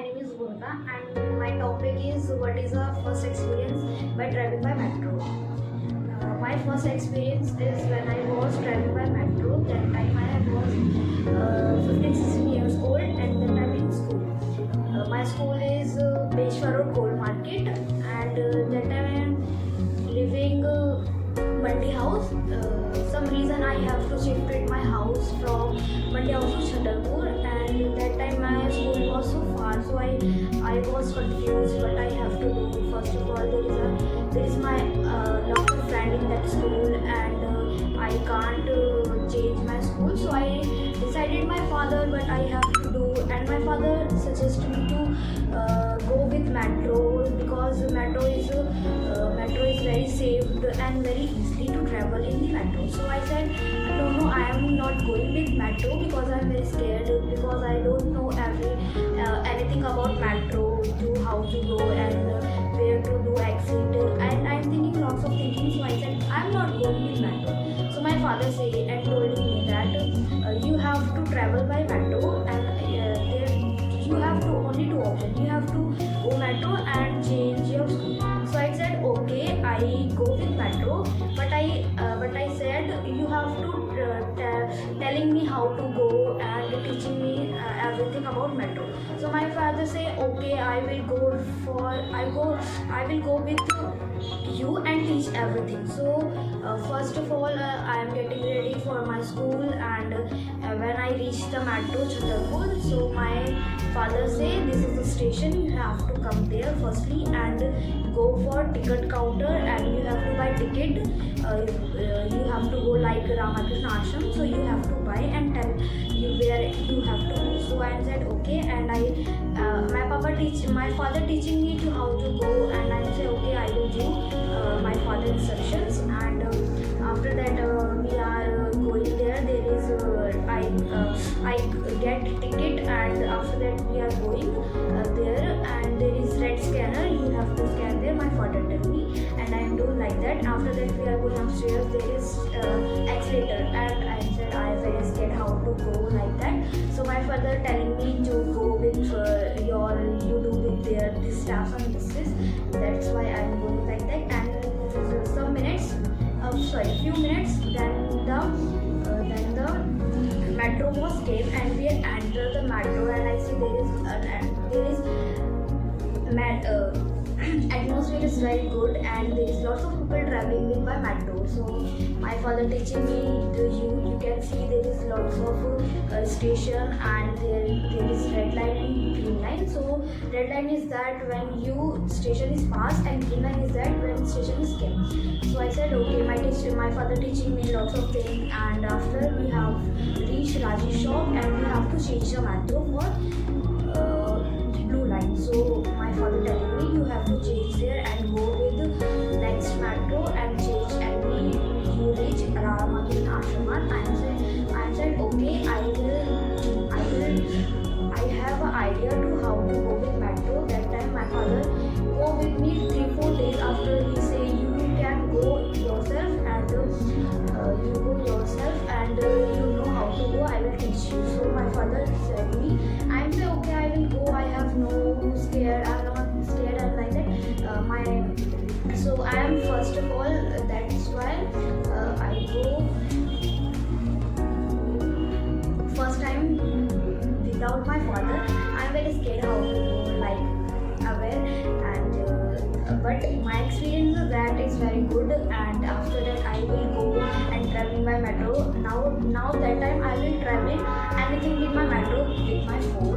name is Bhumika and my topic is what is our first experience by traveling by metro. My first experience is when I was traveling by metro. That time I was 15-16 years old and then I'm in school. My school is Kapashera Road Gold Market and that time I am living Mandi house. Some reason I have to shift it my house from Mandi house to Chhattarpur, and that time my school was so far, so I was confused what I have to do. First of all, there is my lot of friend in that school, and I can't change my school. So I decided my father what I have to do, and my father suggested me to go with metro because metro is very safe and very easily to travel in the metro. So I said, no, I am not going with metro because I am very scared, because I don't know anything about metro, to how to go and where to do exit, and I am thinking lots of thinking. So I said, I am not going with metro. So my father said and told me that you have to travel by metro, and you have to only two options. You have to go metro and change your school. So I said, okay, I go with metro, but I said you have to telling me how to go and teaching me everything about metro. So my father say, okay, I will go with you and teach everything. So first of all, I am getting ready for my school, and when I reach the metro Chhattarpur, so my father say, this is the station, you have to come there firstly and go for ticket counter, and you have to buy ticket. You have to go like Ramakrishna Ashram, so you have to buy and tell you where you have to go. So I said okay, and my father teaching me to how to go, and I say okay, I will do my father's instructions. And after that we are going there. There is I get ticket, and after that we are going there, and there is red scanner. You have to scan there. My father tell me, and I am doing like that. After that we are going upstairs. There is accelerator, and I said I am very scared how to go like that. So my father telling me to go with you do with this staff and this. That's why I am going like that. And some minutes, few minutes, then the metro was came, and we entered the metro, and I see there is atmosphere is very good, and there is lots of people traveling with by metro. So my father teaching me you can see there is lots of station, and there is red line and green line. So red line is that when you station is passed, and green line is that when station is came. So I said okay, my father teaching me lots of things, and after we have reached Raji's shop, and we have to change the metro for blue line. So my father telling me you have to change there and go with the next metro and change, and you reach Ramakrishna Ashram. I said okay, I have an idea to how to go with metro. That time my father go with me 3-4 days. After he say you can go yourself, and you go yourself, and you know how to go, I will teach you. So my father said me, I say okay, I will go. I have no scared. I'm not scared and like that. So I am first of all. That's why I go first time without my father. I'm very scared how to go, like aware, and but my experience of that is very good. And after that I will go and traveling by metro. Now that time I will travel anything with my metro with my phone.